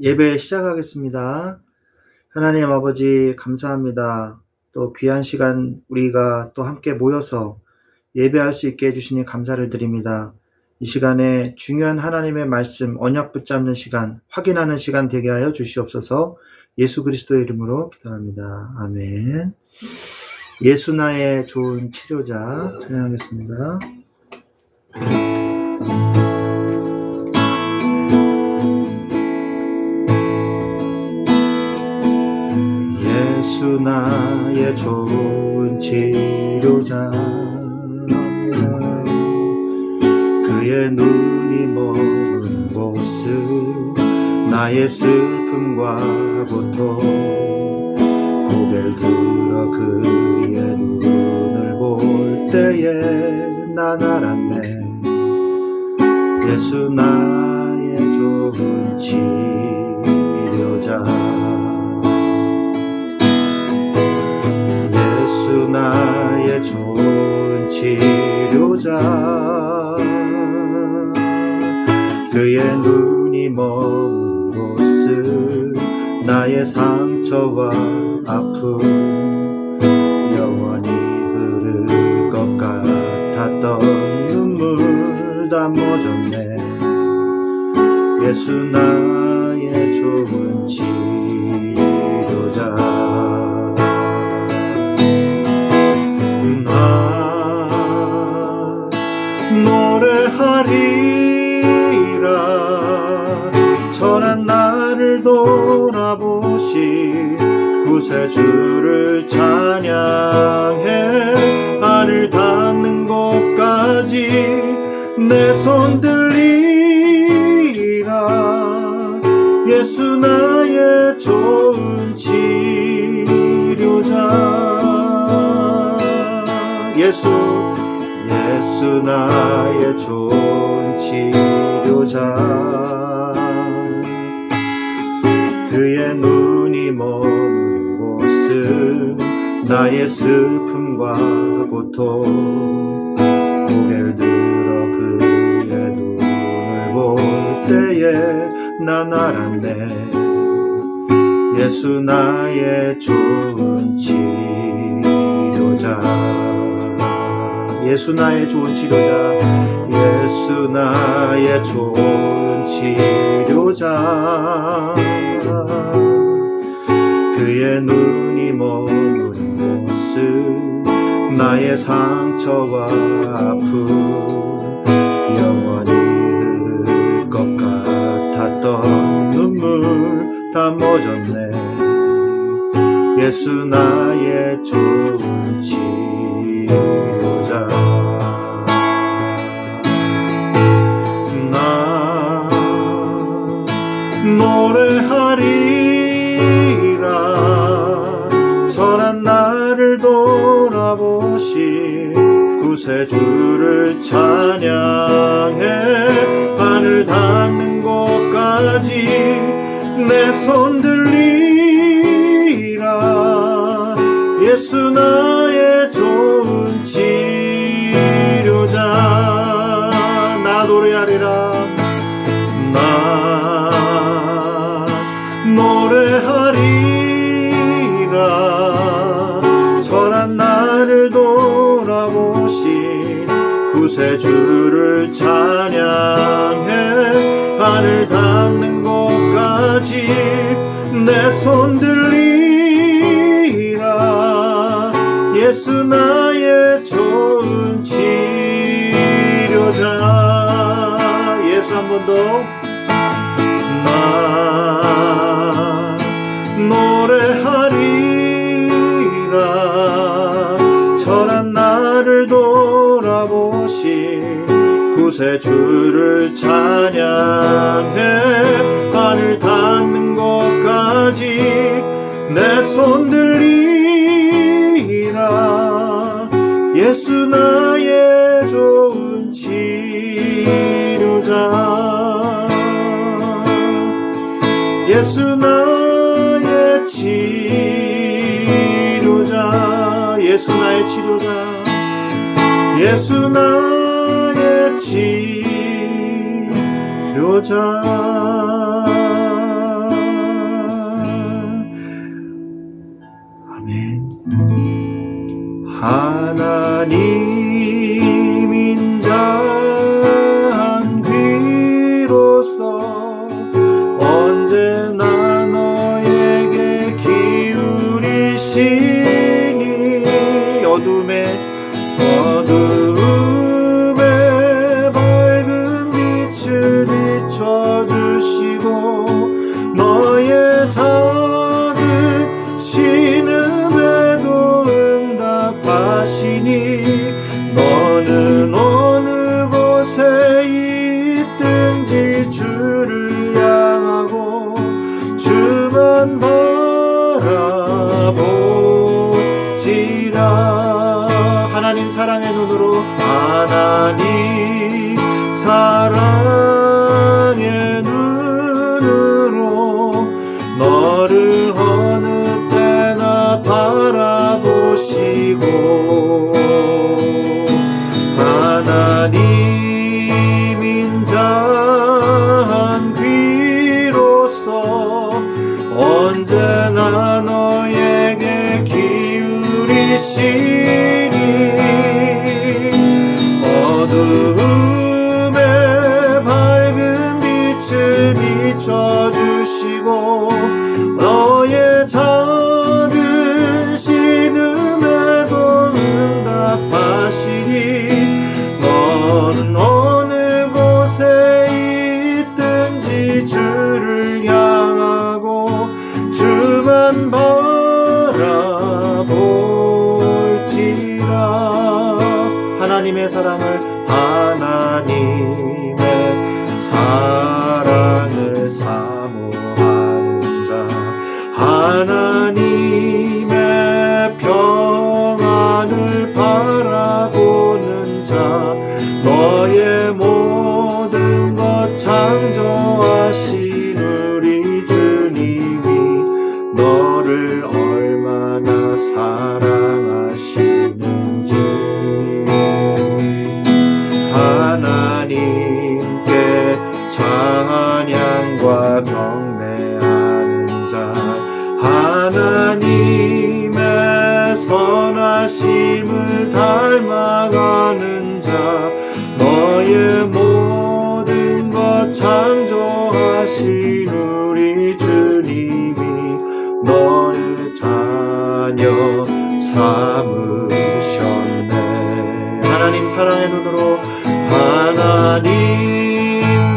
예배 시작하겠습니다. 하나님 아버지 감사합니다. 또 귀한 시간 우리가 또 함께 모여서 예배할 수 있게 해주시니 감사를 드립니다. 이 시간에 중요한 하나님의 말씀 언약 붙잡는 시간, 확인하는 시간 되게 하여 주시옵소서. 예수 그리스도의 이름으로 기도합니다. 아멘. 예수 나의 좋은 치료자 찬양하겠습니다. 예수 나의 좋은 치료자, 그의 눈이 머문 곳은 나의 슬픔과 고통, 고개를 들어 그의 눈을 볼 때에 난 알았네. 예수 나의 좋은 치료자, 예수 나의 좋은 치료자, 그의 눈이 머문 곳은 나의 상처와 아픔, 영원히 흐를 것 같았던 눈물 다 멎었네. 예수 나의 좋은 치료자, 노래하리라. 선한 나를 돌아보신 구세주를 찬양해. 하늘 닿는 곳까지 내 손 들리라. 예수 나의 좋은 치료자, 예수 나의 좋은 치료자, 그의 눈이 머문 곳은 나의 슬픔과 고통, 고개를 들어 그의 눈을 볼 때에 난 알았네. 예수 나의 좋은 치료자, 예수 나의 좋은 치료자, 예수 나의 좋은 치료자, 그의 눈이 머문 곳은 나의 상처와 아픔, 영원히 흐를 것 같았던 눈물 다 멎었네. 예수 나의 좋은 치료자, 나 노래하리라. 선한 나를 돌아보신 구세주를 찬양해. 하늘 닿는 곳까지 내 손 들리라. 예수 나의 좋은 치료자, 나 노래하리라. 나 노래하리라. 선한 나를 돌아보신 구세주를 찬양해. 하늘 닿는 곳까지 내 손 들리라. 예수 나의 좋은 치료자, 예수 한 번 더. 나 노래하리라. 선한 나를 돌아보신 구세주를 찬양해. 하늘 닿는 곳까지 내 손 들리라. 예수 나의 좋은 치료자, 예수 나의 치료자, 예수 나의 치료자, 예수 나의 치료자. 보시고 너의 작은 신음에도 응답하시니 너는 어느 곳에 있든지 주를 향하고 주만 바라보지라. 하나님 사랑의 눈으로, 하나님 사랑의 눈으로 너를 어느 때나 바라보시고 하나님 인자한 귀로서 언제나 너에게 기울이시니 어두움에 밝은 빛을 비춰주시고 너의 작은 신음에도 응답하시니 너는 어느 곳에 있든지 주를 향하고 주만 바라볼지라. 하나님의 사랑을 사모하는 자, 하나님의 평안을 바라보는 자, 너의 모든 것 창조하신 우리 주님이 너를 얼마나 사랑하시는지 하나님께 찬양과 경배하는 자, 하나님의 선하심을 닮아가는 자, 너의 모든 것 창조하신 우리 주님이 너를 자녀 삼으셨네. 하나님 사랑의 눈으로, 하나님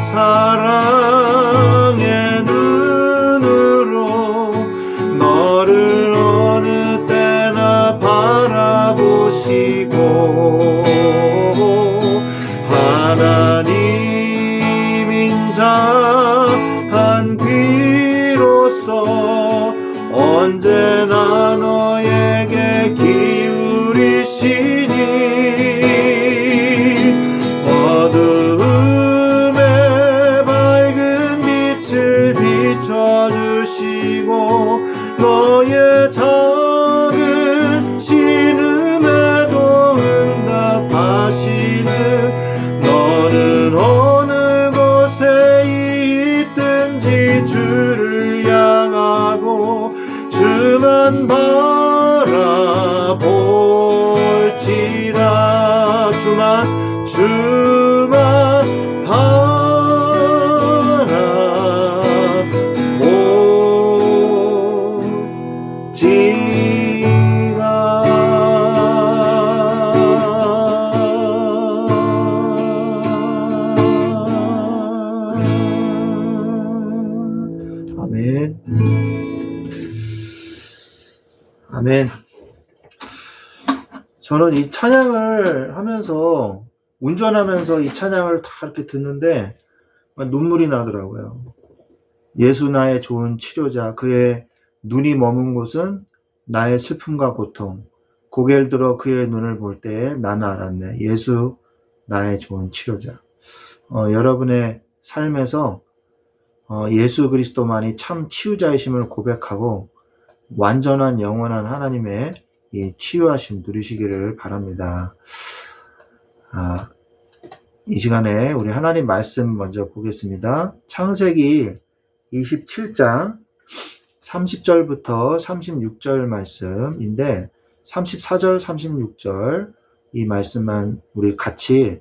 사랑의 눈으로 너를 어느 때나 바라보시고 하나님 인자한 귀로서 언제나 너에게 기울이시니 어두움에 밝은 빛을 비춰주시고 너의 작은 신음에도 응답하시는 너는 어느 곳에 있든지 주를 향하고 주만 바라볼지라. 주만 바라볼지라. 아멘. 아멘. 저는 이 찬양을 하면서 운전하면서 이 찬양을 다 이렇게 듣는데 눈물이 나더라고요. 예수 나의 좋은 치료자, 그의 눈이 머문 곳은 나의 슬픔과 고통, 고개를 들어 그의 눈을 볼 때에 나는 알았네. 예수 나의 좋은 치료자. 여러분의 삶에서 예수 그리스도만이 참 치유자이심을 고백하고 완전한 영원한 하나님의 이 치유하심 누리시기를 바랍니다. 이 시간에 우리 하나님 말씀 먼저 보겠습니다. 창세기 27장 30절부터 36절 말씀인데 34절 36절 이 말씀만 우리 같이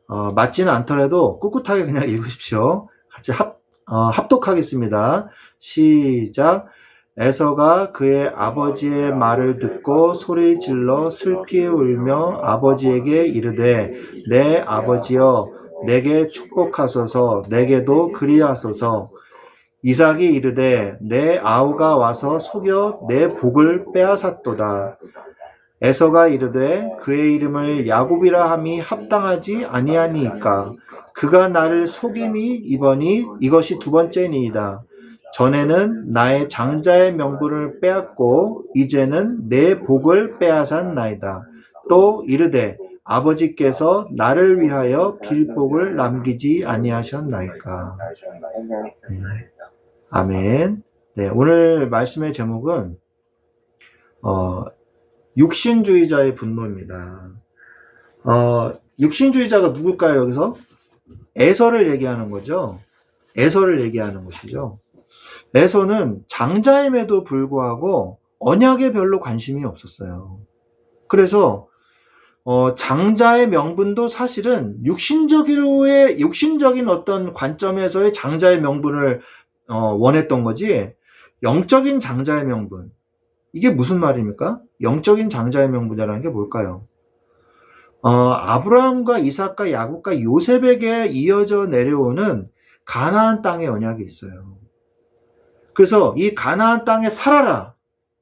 맞지는 않더라도 꿋꿋하게 그냥 읽으십시오. 같이 합독하겠습니다. 시작. 에서가 그의 아버지의 말을 듣고 소리 질러 슬피 울며 아버지에게 이르되 내 아버지여 내게 축복하소서, 내게도 그리하소서. 이삭이 이르되 내 아우가 와서 속여 내 복을 빼앗았도다. 에서가 이르되 그의 이름을 야곱이라 함이 합당하지 아니하니이까 그가 나를 속임이 이번이 이것이 두 번째니이다. 전에는 나의 장자의 명분을 빼앗고 이제는 내 복을 빼앗았나이다. 또 이르되 아버지께서 나를 위하여 빌복을 남기지 아니하셨나이까. 아멘. 네, 오늘 말씀의 제목은 육신주의자의 분노입니다. 육신주의자가 누굴까요? 여기서 에서를 얘기하는 거죠. 에서를 얘기하는 것이죠. 에서는 장자임에도 불구하고 언약에 별로 관심이 없었어요. 그래서 장자의 명분도 사실은 육신적인 어떤 관점에서의 장자의 명분을 원했던 거지, 영적인 장자의 명분. 이게 무슨 말입니까? 영적인 장자의 명분이라는 게 뭘까요? 아브라함과 이삭과 야곱과 요셉에게 이어져 내려오는 가나안 땅의 언약이 있어요. 그래서 이 가나안 땅에 살아라.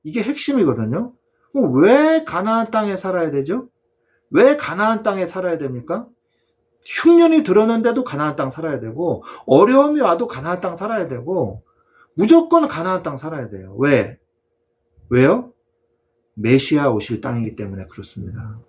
이게 핵심이거든요. 왜 가나안 땅에 살아야 되죠? 왜 가나안 땅에 살아야 됩니까? 흉년이 들었는데도 가나안 땅 살아야 되고, 어려움이 와도 가나안 땅 살아야 되고, 무조건 가나안 땅 살아야 돼요. 왜? 왜요? 메시아 오실 땅이기 때문에 그렇습니다.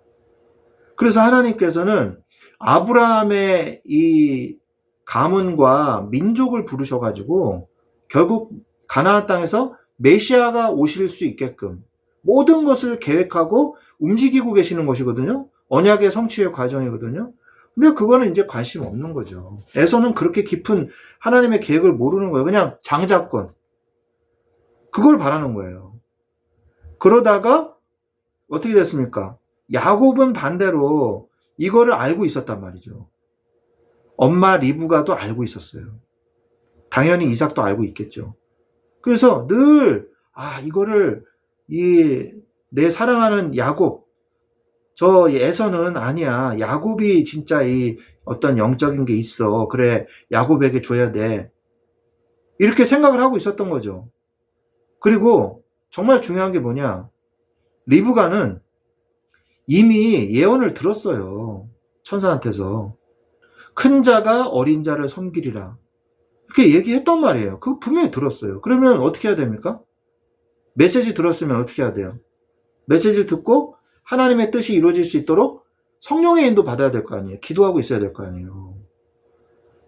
그래서 하나님께서는 아브라함의 이 가문과 민족을 부르셔가지고 결국 가나안 땅에서 메시아가 오실 수 있게끔 모든 것을 계획하고 움직이고 계시는 것이거든요. 언약의 성취의 과정이거든요. 근데 그거는 이제 관심 없는 거죠. 에서는 그렇게 깊은 하나님의 계획을 모르는 거예요. 그냥 장자권. 그걸 바라는 거예요. 그러다가 어떻게 됐습니까? 야곱은 반대로 이거를 알고 있었단 말이죠. 엄마 리브가도 알고 있었어요. 당연히 이삭도 알고 있겠죠. 그래서 늘 이거를 내 사랑하는 야곱, 저 에서는 아니야. 야곱이 진짜 이 어떤 영적인 게 있어. 그래, 야곱에게 줘야 돼. 이렇게 생각을 하고 있었던 거죠. 그리고 정말 중요한 게 뭐냐? 리브가는 이미 예언을 들었어요. 천사한테서. 큰 자가 어린 자를 섬기리라. 이렇게 얘기했단 말이에요. 그거 분명히 들었어요. 그러면 어떻게 해야 됩니까? 메시지 들었으면 어떻게 해야 돼요? 메시지를 듣고 하나님의 뜻이 이루어질 수 있도록 성령의 인도 받아야 될 거 아니에요. 기도하고 있어야 될 거 아니에요.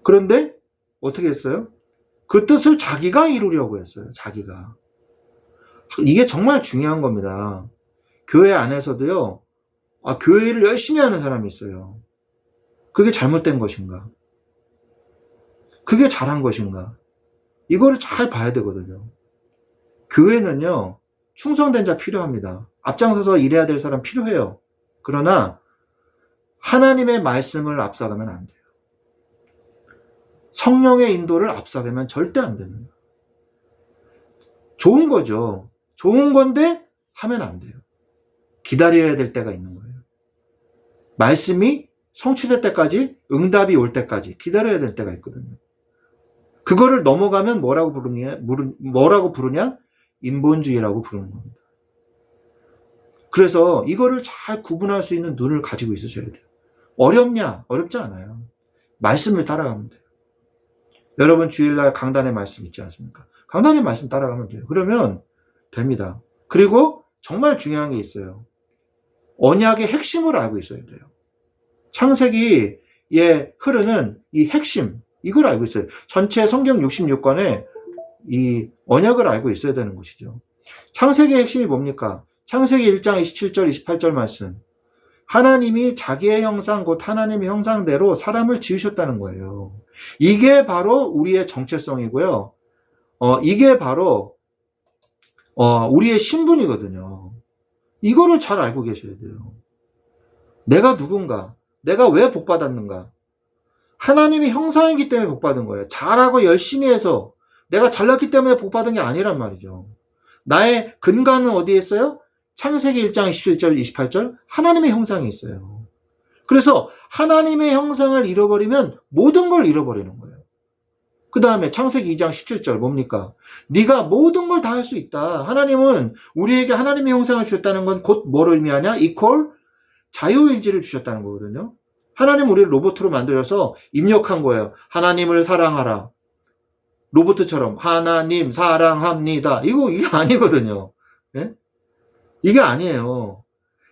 그런데 어떻게 했어요? 그 뜻을 자기가 이루려고 했어요. 자기가. 이게 정말 중요한 겁니다. 교회 안에서도요. 교회를 열심히 하는 사람이 있어요. 그게 잘못된 것인가? 그게 잘한 것인가? 이거를 잘 봐야 되거든요. 교회는요. 충성된 자 필요합니다. 앞장서서 일해야 될 사람 필요해요. 그러나 하나님의 말씀을 앞서가면 안 돼요. 성령의 인도를 앞서가면 절대 안 됩니다. 좋은 거죠. 좋은 건데 하면 안 돼요. 기다려야 될 때가 있는 거예요. 말씀이 성취될 때까지, 응답이 올 때까지 기다려야 될 때가 있거든요. 그거를 넘어가면 뭐라고 부르냐? 인본주의라고 부르는 겁니다. 그래서 이거를 잘 구분할 수 있는 눈을 가지고 있으셔야 돼요. 어렵냐? 어렵지 않아요. 말씀을 따라가면 돼요. 여러분 주일날 강단의 말씀 있지 않습니까? 강단의 말씀 따라가면 돼요. 그러면 됩니다. 그리고 정말 중요한 게 있어요. 언약의 핵심을 알고 있어야 돼요. 창세기에 흐르는 이 핵심, 이걸 알고 있어요. 전체 성경 66권에 이 언약을 알고 있어야 되는 것이죠. 창세기의 핵심이 뭡니까? 창세기 1장 27절, 28절 말씀. 하나님이 자기의 형상, 곧 하나님의 형상대로 사람을 지으셨다는 거예요. 이게 바로 우리의 정체성이고요. 이게 바로 우리의 신분이거든요. 이거를 잘 알고 계셔야 돼요. 내가 누군가, 내가 왜 복받았는가? 하나님의 형상이기 때문에 복받은 거예요. 잘하고 열심히 해서 내가 잘났기 때문에 복받은 게 아니란 말이죠. 나의 근간은 어디에 있어요? 창세기 1장 27절, 28절 하나님의 형상이 있어요. 그래서 하나님의 형상을 잃어버리면 모든 걸 잃어버리는 거예요. 그 다음에 창세기 2장 17절 뭡니까? 네가 모든 걸 다 할 수 있다. 하나님은 우리에게 하나님의 형상을 주셨다는 건 곧 뭐를 의미하냐? 이퀄 자유의지를 주셨다는 거거든요. 하나님 우리를 로봇으로 만들어서 입력한 거예요. 하나님을 사랑하라. 로봇처럼 하나님 사랑합니다. 이게 아니거든요. 예? 이게 아니에요.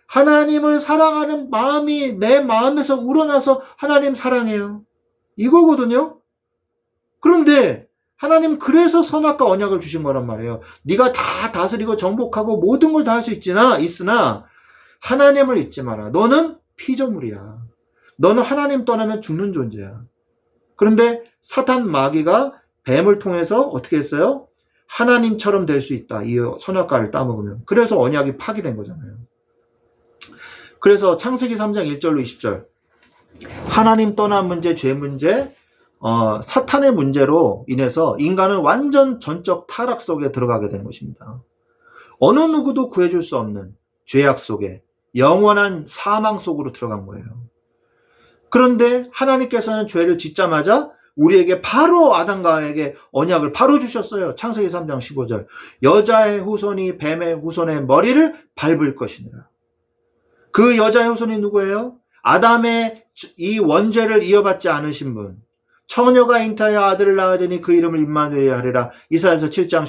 하나님을 사랑하는 마음이 내 마음에서 우러나서 하나님 사랑해요. 이거거든요. 그런데 하나님 그래서 선악과 언약을 주신 거란 말이에요. 네가 다 다스리고 정복하고 모든 걸 다 할 수 있으나 하나님을 잊지 마라. 너는 피조물이야. 너는 하나님 떠나면 죽는 존재야. 그런데 사탄 마귀가 뱀을 통해서 어떻게 했어요? 하나님처럼 될 수 있다. 이 선악과를 따먹으면. 그래서 언약이 파기된 거잖아요. 그래서 창세기 3장 1절로 20절 하나님 떠난 문제, 죄 문제, 사탄의 문제로 인해서 인간은 완전 전적 타락 속에 들어가게 된 것입니다. 어느 누구도 구해줄 수 없는 죄악 속에 영원한 사망 속으로 들어간 거예요. 그런데 하나님께서는 죄를 짓자마자 우리에게 바로 아담과에게 언약을 바로 주셨어요. 창세기 3장 15절 여자의 후손이 뱀의 후손의 머리를 밟을 것이니라. 그 여자의 후손이 누구예요? 아담의 이 원죄를 이어받지 않으신 분. 처녀가 잉타하여 아들을 낳으리니 그 이름을 임마누엘이라 하리라. 이사야서 7장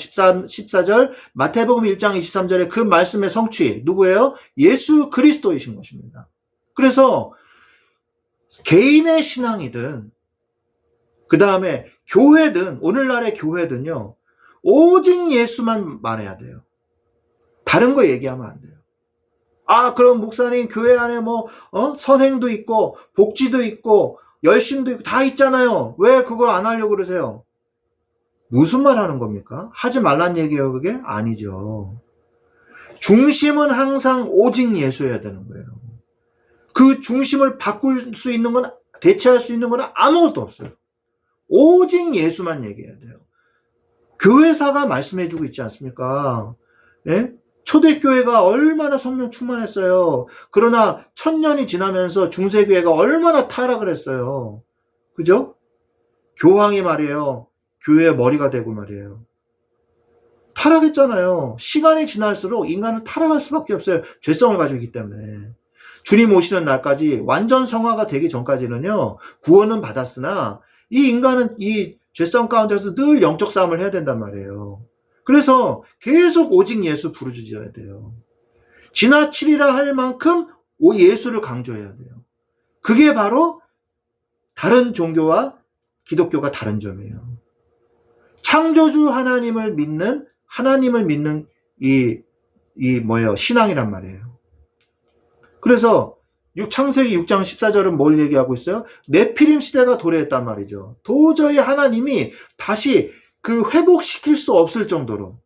14절 마태복음 1장 23절에 그 말씀의 성취 누구예요? 예수 그리스도이신 것입니다. 그래서 개인의 신앙이든 그 다음에 교회든 오늘날의 교회든요. 오직 예수만 말해야 돼요. 다른 거 얘기하면 안 돼요. 그럼 목사님 교회 안에 선행도 있고 복지도 있고 열심도 있고 다 있잖아요. 왜 그거 안 하려고 그러세요? 무슨 말 하는 겁니까? 하지 말란 얘기예요, 그게? 아니죠. 중심은 항상 오직 예수여야 되는 거예요. 그 중심을 바꿀 수 있는 건, 대체할 수 있는 건 아무것도 없어요. 오직 예수만 얘기해야 돼요. 교회사가 말씀해주고 있지 않습니까? 예? 초대교회가 얼마나 성령 충만했어요. 그러나 1000년이 지나면서 중세교회가 얼마나 타락을 했어요. 그죠? 교황이 말이에요. 교회의 머리가 되고 말이에요. 타락했잖아요. 시간이 지날수록 인간은 타락할 수밖에 없어요. 죄성을 가지고 있기 때문에. 주님 오시는 날까지 완전 성화가 되기 전까지는요. 구원은 받았으나 이 인간은 이 죄성 가운데서 늘 영적 싸움을 해야 된단 말이에요. 그래서 계속 오직 예수 부르짖어야 돼요. 지나치리라 할 만큼 예수를 강조해야 돼요. 그게 바로 다른 종교와 기독교가 다른 점이에요. 창조주 하나님을 믿는 신앙이란 말이에요. 그래서 창세기 6장 14절은 뭘 얘기하고 있어요? 네피림 시대가 도래했단 말이죠. 도저히 하나님이 다시 그 회복시킬 수 없을 정도로.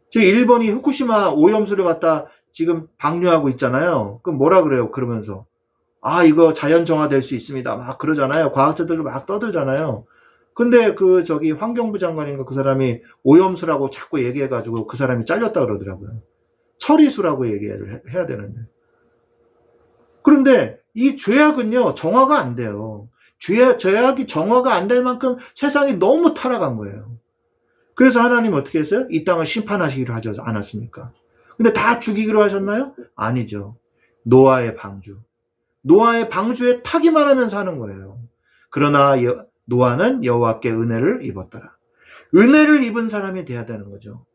지금 일본이 후쿠시마 오염수를 갖다 지금 방류하고 있잖아요. 그럼 뭐라 그래요? 그러면서 이거 자연 정화될 수 있습니다. 막 그러잖아요. 과학자들 막 떠들잖아요. 근데 환경부 장관인가 그 사람이 오염수라고 자꾸 얘기해가지고 그 사람이 잘렸다 그러더라고요. 처리수라고 얘기를 해야 되는데. 그런데 이 죄악은요, 정화가 안 돼요. 죄악이 정화가 안 될 만큼 세상이 너무 타락한 거예요. 그래서 하나님 어떻게 했어요? 이 땅을 심판하시기로 하지 않았습니까? 근데 다 죽이기로 하셨나요? 아니죠. 노아의 방주. 노아의 방주에 타기만 하면서 하는 거예요. 그러나 노아는 여호와께 은혜를 입었더라. 은혜를 입은 사람이 돼야 되는 거죠.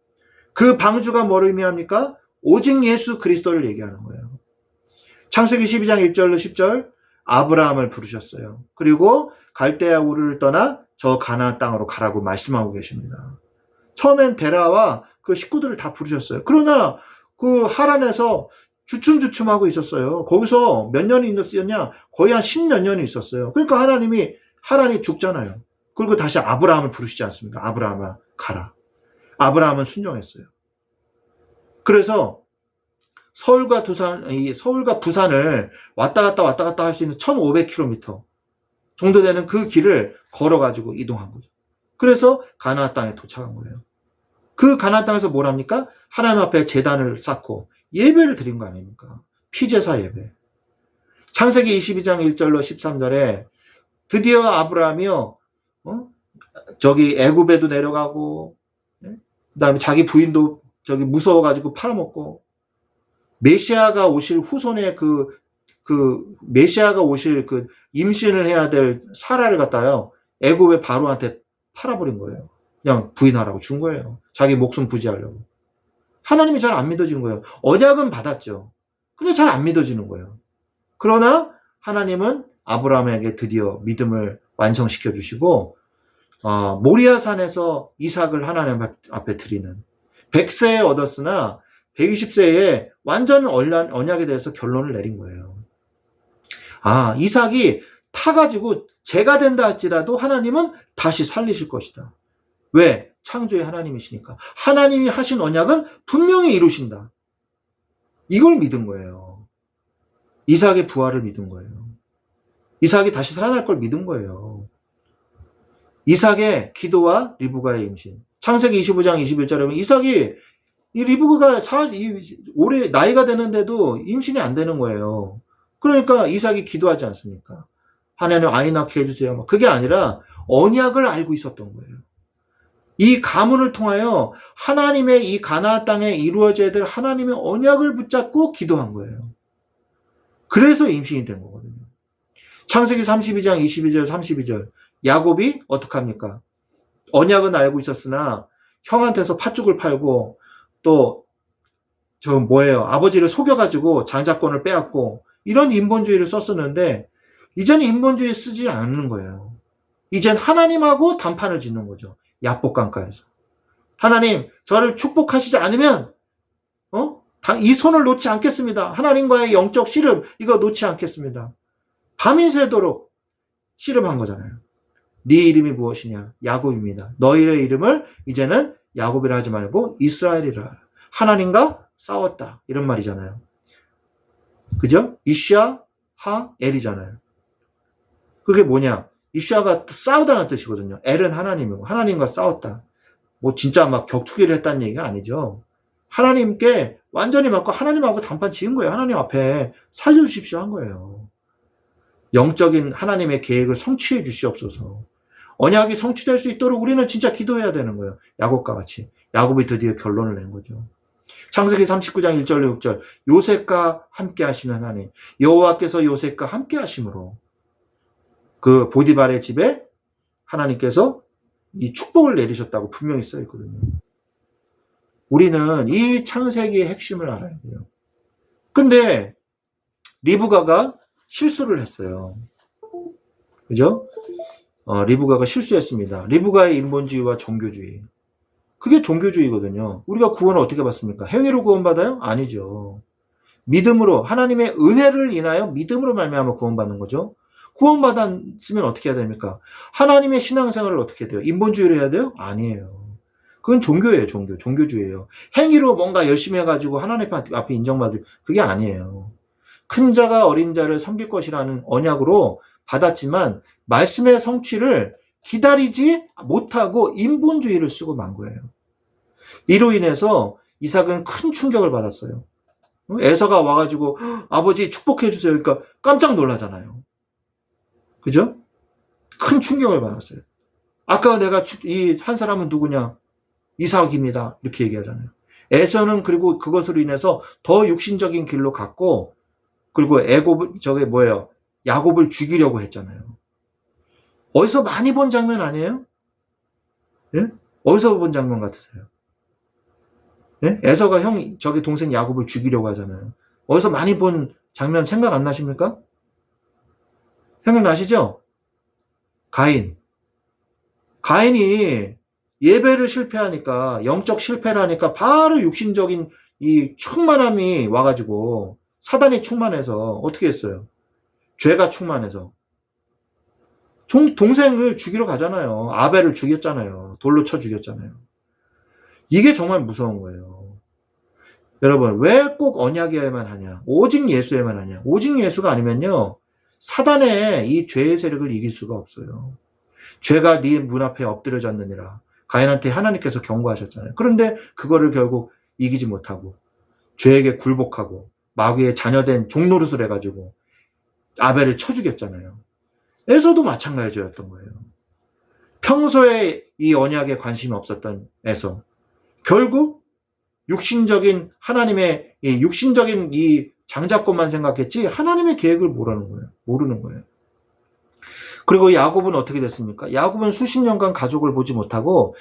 그 방주가 뭘 의미합니까? 오직 예수 그리스도를 얘기하는 거예요. 창세기 12장 1절로 10절 아브라함을 부르셨어요. 그리고 갈대아 우르를 떠나 저 가나안 땅으로 가라고 말씀하고 계십니다. 처음엔 데라와 그 식구들을 다 부르셨어요. 그러나 그 하란에서 주춤주춤하고 있었어요. 거기서 몇 년이 있었냐? 거의 한 10몇 년이 있었어요. 그러니까 하란이 죽잖아요. 그리고 다시 아브라함을 부르시지 않습니까? 아브라함아 가라. 아브라함은 순종했어요. 그래서 서울과 부산을 왔다 갔다 할 수 있는 1500km 정도 되는 그 길을 걸어가지고 이동한 거죠. 그래서 가나안 땅에 도착한 거예요. 그 가나안 땅에서 뭘 합니까? 하나님 앞에 제단을 쌓고 예배를 드린 거 아닙니까? 피제사 예배. 창세기 22장 1절로 13절에 드디어 아브라함이요, 저기 애굽에도 내려가고, 그다음에 자기 부인도 저기 무서워가지고 팔아먹고, 메시아가 오실 후손의 메시아가 오실 임신을 해야 될 사라를 갖다요, 애굽의 바로한테 팔아버린 거예요. 그냥 부인하라고 준 거예요. 자기 목숨 부지하려고. 하나님이 잘 안 믿어지는 거예요. 언약은 받았죠. 근데 잘 안 믿어지는 거예요. 그러나 하나님은 아브라함에게 드디어 믿음을 완성시켜 주시고, 모리아산에서 이삭을 하나님 앞에 드리는, 100세에 얻었으나 120세에 완전 언약에 대해서 결론을 내린 거예요. 이삭이 타가지고 재가 된다 할지라도 하나님은 다시 살리실 것이다. 왜? 창조의 하나님이시니까. 하나님이 하신 언약은 분명히 이루신다. 이걸 믿은 거예요. 이삭의 부활을 믿은 거예요. 이삭이 다시 살아날 걸 믿은 거예요. 이삭의 기도와 리브가의 임신. 창세기 25장 21절에 보면 이삭이, 이 리브가가 올해 나이가 되는데도 임신이 안 되는 거예요. 그러니까 이삭이 기도하지 않습니까? 하나님 아이 낳게 해주세요. 그게 아니라 언약을 알고 있었던 거예요. 이 가문을 통하여 하나님의 이 가나안 땅에 이루어져야 될 하나님의 언약을 붙잡고 기도한 거예요. 그래서 임신이 된 거거든요. 창세기 32장 22절 32절 야곱이 어떻게 합니까? 언약은 알고 있었으나 형한테서 팥죽을 팔고 또 아버지를 속여가지고 장자권을 빼앗고 이런 인본주의를 썼었는데 이제는 인본주의 쓰지 않는 거예요. 이젠 하나님하고 단판을 짓는 거죠. 야복강가에서. 하나님, 저를 축복하시지 않으면 이 손을 놓지 않겠습니다. 하나님과의 영적 씨름 이거 놓지 않겠습니다. 밤이 새도록 씨름한 거잖아요. 네 이름이 무엇이냐? 야곱입니다. 너희의 이름을 이제는 야곱이라 하지 말고 이스라엘이라 하라. 하나님과 싸웠다. 이런 말이잖아요. 그죠? 이슈아 하 엘이잖아요. 그게 뭐냐? 이슈아가 싸우다는 뜻이거든요. 엘은 하나님이고 하나님과 싸웠다. 진짜 막 격투기를 했다는 얘기가 아니죠. 하나님께 완전히 맞고 하나님하고 단판 지은 거예요. 하나님 앞에 살려주십시오 한 거예요. 영적인 하나님의 계획을 성취해 주시옵소서. 언약이 성취될 수 있도록 우리는 진짜 기도해야 되는 거예요. 야곱과 같이. 야곱이 드디어 결론을 낸 거죠. 창세기 39장 1절 6절 요셉과 함께 하시는 하나님, 여호와께서 요셉과 함께 하심으로 그 보디발의 집에 하나님께서 이 축복을 내리셨다고 분명히 써 있거든요. 우리는 이 창세기의 핵심을 알아야 돼요. 근데 리브가가 실수를 했어요. 그죠? 리브가가 실수했습니다. 리브가의 인본주의와 종교주의. 그게 종교주의거든요. 우리가 구원을 어떻게 받습니까? 행위로 구원받아요? 아니죠. 믿음으로, 하나님의 은혜를 인하여 믿음으로 말미암아 구원받는 거죠. 구원받았으면 어떻게 해야 됩니까? 하나님의 신앙생활을 어떻게 해야 돼요? 인본주의로 해야 돼요? 아니에요. 그건 종교예요. 종교주의예요. 행위로 뭔가 열심히 해가지고 하나님 앞에 인정받을, 그게 아니에요. 큰 자가 어린 자를 섬길 것이라는 언약으로 받았지만 말씀의 성취를 기다리지 못하고 인본주의를 쓰고 만 거예요. 이로 인해서 이삭은 큰 충격을 받았어요. 에서가 와가지고 아버지 축복해 주세요. 그러니까 깜짝 놀라잖아요. 그죠? 큰 충격을 받았어요. 아까 내가 이 한 사람은 누구냐? 이삭입니다. 이렇게 얘기하잖아요. 에서는 그리고 그것으로 인해서 더 육신적인 길로 갔고, 그리고 야곱을 죽이려고 했잖아요. 어디서 많이 본 장면 아니에요? 예? 어디서 본 장면 같으세요? 예? 에서가 저기 동생 야곱을 죽이려고 하잖아요. 어디서 많이 본 장면 생각 안 나십니까? 생각나시죠? 가인이 예배를 실패하니까, 영적 실패를 하니까 바로 육신적인 이 충만함이 와가지고 사단이 충만해서 어떻게 했어요? 죄가 충만해서 동생을 죽이러 가잖아요. 아벨을 죽였잖아요. 돌로 쳐 죽였잖아요. 이게 정말 무서운 거예요. 여러분, 왜 꼭 언약이어야만 하냐? 오직 예수에만 하냐? 오직 예수가 아니면요, 사단의 이 죄의 세력을 이길 수가 없어요. 죄가 네 문 앞에 엎드려졌느니라. 가인한테 하나님께서 경고하셨잖아요. 그런데 그거를 결국 이기지 못하고 죄에게 굴복하고 마귀의 자녀된 종노릇을 해가지고 아벨을 쳐 죽였잖아요. 에서도 마찬가지였던 거예요. 평소에 이 언약에 관심이 없었던 에서 결국 육신적인 하나님의 육신적인 이 장자권만 생각했지 하나님의 계획을 모르는 거예요. 그리고 야곱은 어떻게 됐습니까? 야곱은 수십 년간 가족을 보지 못하고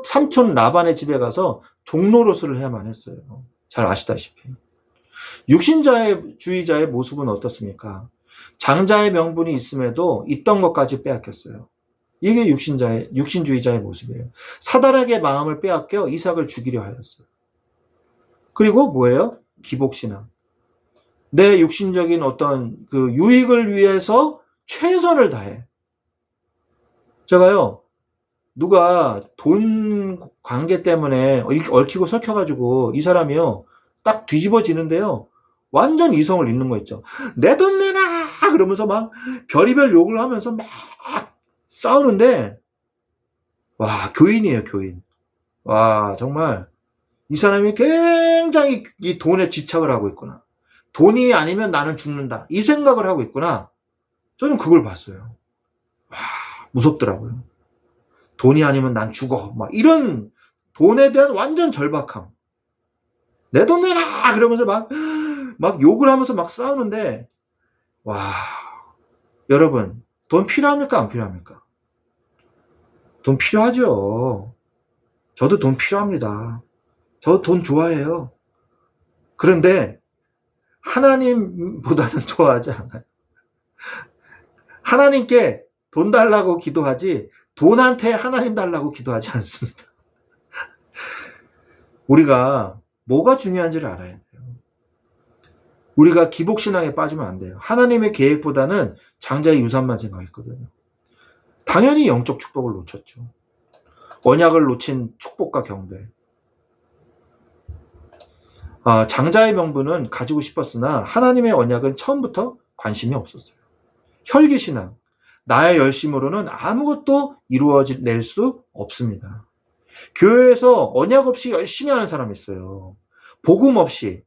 삼촌 라반의 집에 가서 종노릇을 해야만 했어요. 잘 아시다시피. 육신주의자의 모습은 어떻습니까? 장자의 명분이 있음에도 있던 것까지 빼앗겼어요. 이게 육신주의자의 모습이에요. 사단에게 마음을 빼앗겨 이삭을 죽이려 하였어요. 그리고 뭐예요? 기복신앙. 내 육신적인 어떤 그 유익을 위해서 최선을 다해. 제가요, 누가 돈 관계 때문에 얽히고 설켜가지고 이 사람이요, 딱 뒤집어지는데요, 완전 이성을 잃는 거 있죠. 내 돈 내놔! 그러면서 막 별의별 욕을 하면서 막 싸우는데, 와, 교인이에요, 교인. 와, 정말 이 사람이 굉장히 이 돈에 집착을 하고 있구나. 돈이 아니면 나는 죽는다. 이 생각을 하고 있구나. 저는 그걸 봤어요. 와, 무섭더라고요. 돈이 아니면 난 죽어. 막 이런 돈에 대한 완전 절박함. 내 돈 내놔! 그러면서 막 욕을 하면서 막 싸우는데, 와, 여러분, 돈 필요합니까? 안 필요합니까? 돈 필요하죠. 저도 돈 필요합니다. 저 돈 좋아해요. 그런데 하나님보다는 좋아하지 않아요. 하나님께 돈 달라고 기도하지 돈한테 하나님 달라고 기도하지 않습니다. 우리가 뭐가 중요한지를 알아야 돼요. 우리가 기복신앙에 빠지면 안 돼요. 하나님의 계획보다는 장자의 유산만 생각했거든요. 당연히 영적 축복을 놓쳤죠. 언약을 놓친 축복과 경배. 장자의 명분은 가지고 싶었으나 하나님의 언약은 처음부터 관심이 없었어요. 혈기신앙, 나의 열심으로는 아무것도 이루어낼 수 없습니다. 교회에서 언약 없이 열심히 하는 사람이 있어요. 복음 없이.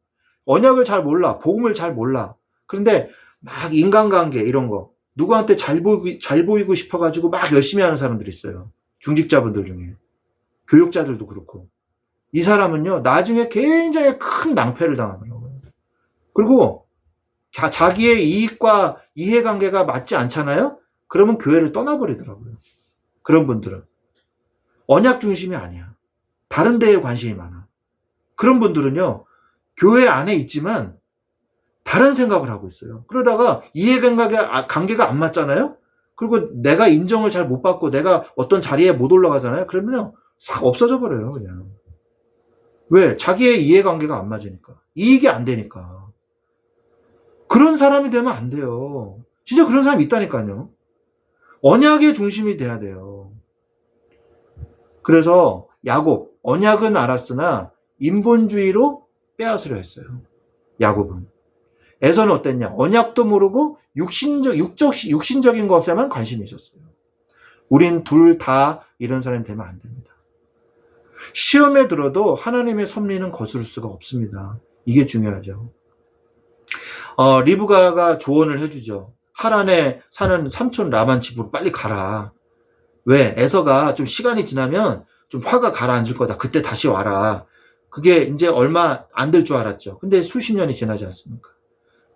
언약을 잘 몰라. 복음을 잘 몰라. 그런데 막 인간관계 이런 거 누구한테 잘 보이고 싶어가지고 막 열심히 하는 사람들이 있어요. 중직자분들 중에. 교육자들도 그렇고. 이 사람은요, 나중에 굉장히 큰 낭패를 당하더라고요. 그리고 자기의 이익과 이해관계가 맞지 않잖아요? 그러면 교회를 떠나버리더라고요. 그런 분들은. 언약 중심이 아니야. 다른 데에 관심이 많아. 그런 분들은요, 교회 안에 있지만 다른 생각을 하고 있어요. 그러다가 이해관계가 안 맞잖아요? 그리고 내가 인정을 잘 못 받고 내가 어떤 자리에 못 올라가잖아요? 그러면요, 싹 없어져 버려요, 그냥. 왜? 자기의 이해관계가 안 맞으니까. 이익이 안 되니까. 그런 사람이 되면 안 돼요. 진짜 그런 사람이 있다니까요. 언약의 중심이 돼야 돼요. 그래서 야곱, 언약은 알았으나 인본주의로 빼앗으려 했어요. 야곱은. 에서는 어땠냐? 언약도 모르고 육신적인 것에만 관심이 있었어요. 우린 둘 다 이런 사람이 되면 안 됩니다. 시험에 들어도 하나님의 섭리는 거스를 수가 없습니다. 이게 중요하죠. 리브가가 조언을 해주죠. 하란에 사는 삼촌 라반 집으로 빨리 가라. 왜? 에서가 좀 시간이 지나면 좀 화가 가라앉을 거다. 그때 다시 와라. 그게 이제 얼마 안 될 줄 알았죠. 근데 수십 년이 지나지 않습니까?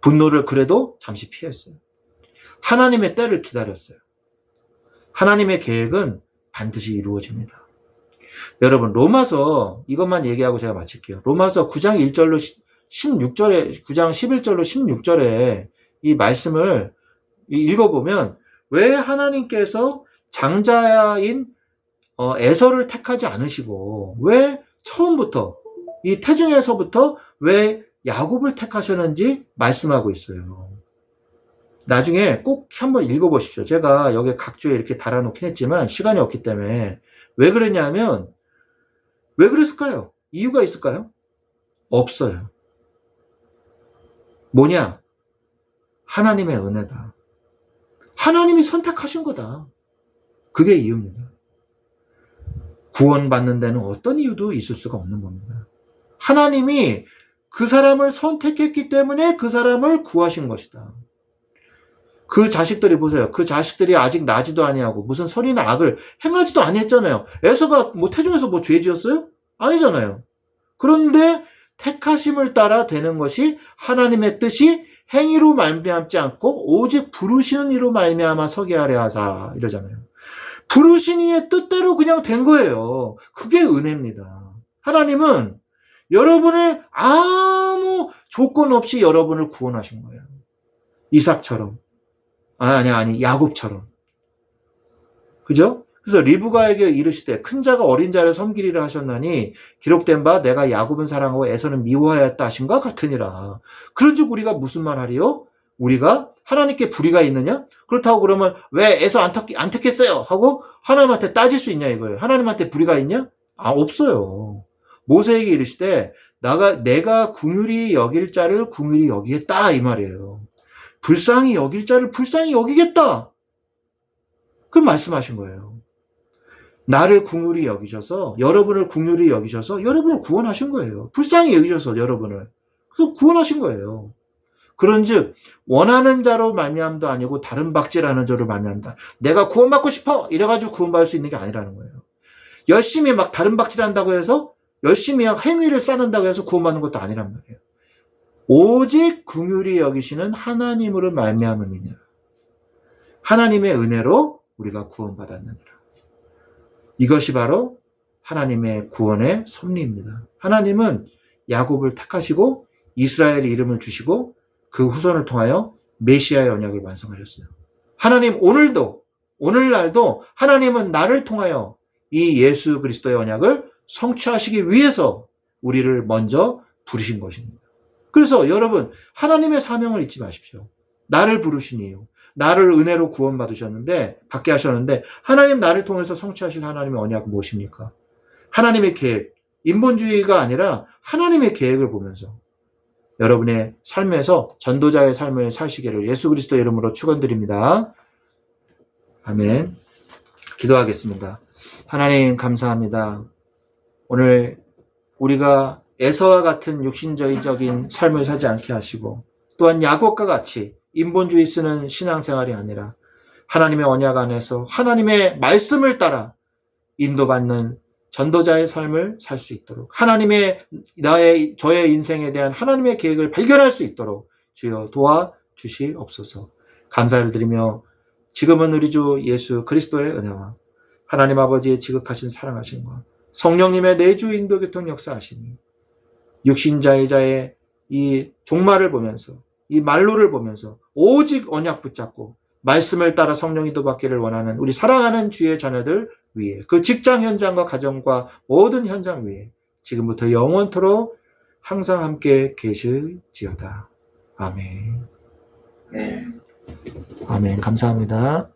분노를 그래도 잠시 피했어요. 하나님의 때를 기다렸어요. 하나님의 계획은 반드시 이루어집니다. 여러분, 로마서 이것만 얘기하고 제가 마칠게요. 로마서 9장 1절로 16절에 9장 11절로 16절에 이 말씀을 읽어보면 왜 하나님께서 장자인 에서를 택하지 않으시고 왜 처음부터 이 태중에서부터 왜 야곱을 택하셨는지 말씀하고 있어요. 나중에 꼭 한번 읽어보십시오. 제가 여기 각주에 이렇게 달아놓긴 했지만 시간이 없기 때문에 왜 그랬냐면 왜 그랬을까요? 이유가 있을까요? 없어요. 뭐냐? 하나님의 은혜다. 하나님이 선택하신 거다. 그게 이유입니다. 구원받는 데는 어떤 이유도 있을 수가 없는 겁니다. 하나님이 그 사람을 선택했기 때문에 그 사람을 구하신 것이다. 그 자식들이 보세요. 그 자식들이 아직 나지도 아니하고 무슨 선이나 악을 행하지도 아니했잖아요. 에서가 뭐 태중에서 뭐 죄 지었어요? 아니잖아요. 그런데 택하심을 따라 되는 것이 하나님의 뜻이 행위로 말미암지 않고 오직 부르시는 이로 말미암아 서게 하려 하사 이러잖아요. 부르신 이의 뜻대로 그냥 된 거예요. 그게 은혜입니다. 하나님은 여러분을 아무 조건 없이 여러분을 구원하신 거예요. 이삭처럼. 아니, 야곱처럼. 그죠? 그래서 리브가에게 이르시되 큰 자가 어린 자를 섬기리라 하셨나니 기록된 바 내가 야곱은 사랑하고 에서는 미워하였다 하신과 같으니라. 그런즉 우리가 무슨 말 하리요? 우리가 하나님께 불의가 있느냐? 그렇다고 그러면 왜 에서 안 택했어요? 하고 하나님한테 따질 수 있냐 이거예요. 하나님한테 불의가 있냐? 없어요. 모세에게 이르시되 내가 긍휼히 여길 자를 긍휼히 여기겠다 이 말이에요. 불쌍히 여길 자를 불쌍히 여기겠다. 그 말씀하신 거예요. 나를 긍휼히 여기셔서 여러분을 긍휼히 여기셔서 여러분을 구원하신 거예요. 불쌍히 여기셔서 여러분을. 그래서 구원하신 거예요. 그런즉 원하는 자로 말미암도 아니고 다른 박질하는 자로 말미암다. 내가 구원받고 싶어 이래가지고 구원받을 수 있는 게 아니라는 거예요. 열심히 막 다른 박질한다고 해서 열심히 행위를 쌓는다고 해서 구원받는 것도 아니란 말이에요. 오직 긍휼히 여기시는 하나님으로 말미암음이니라. 하나님의 은혜로 우리가 구원받았느니라. 이것이 바로 하나님의 구원의 섭리입니다. 하나님은 야곱을 택하시고 이스라엘의 이름을 주시고 그 후손을 통하여 메시아의 언약을 완성하셨어요. 하나님 오늘날도 하나님은 나를 통하여 이 예수 그리스도의 언약을 성취하시기 위해서 우리를 먼저 부르신 것입니다. 그래서 여러분 하나님의 사명을 잊지 마십시오. 나를 부르신 이유, 나를 은혜로 구원받으셨는데 받게 하셨는데 하나님 나를 통해서 성취하실 하나님의 언약은 무엇입니까? 하나님의 계획, 인본주의가 아니라 하나님의 계획을 보면서 여러분의 삶에서 전도자의 삶을 사시기를 예수 그리스도의 이름으로 축원드립니다. 아멘. 기도하겠습니다. 하나님 감사합니다. 오늘 우리가 에서와 같은 육신주의적인 삶을 사지 않게 하시고 또한 야곱과 같이 인본주의 쓰는 신앙생활이 아니라 하나님의 언약 안에서 하나님의 말씀을 따라 인도받는 전도자의 삶을 살 수 있도록 하나님의 저의 인생에 대한 하나님의 계획을 발견할 수 있도록 주여 도와주시옵소서. 감사를 드리며 지금은 우리 주 예수 그리스도의 은혜와 하나님 아버지의 지극하신 사랑하심과 성령님의 내주 인도 교통 역사하시니 육신자의 이 종말을 보면서 이 말로를 보면서 오직 언약 붙잡고 말씀을 따라 성령 인도받기를 원하는 우리 사랑하는 주의 자녀들 위에 그 직장 현장과 가정과 모든 현장 위에 지금부터 영원토록 항상 함께 계실지어다. 아멘. 아멘. 감사합니다.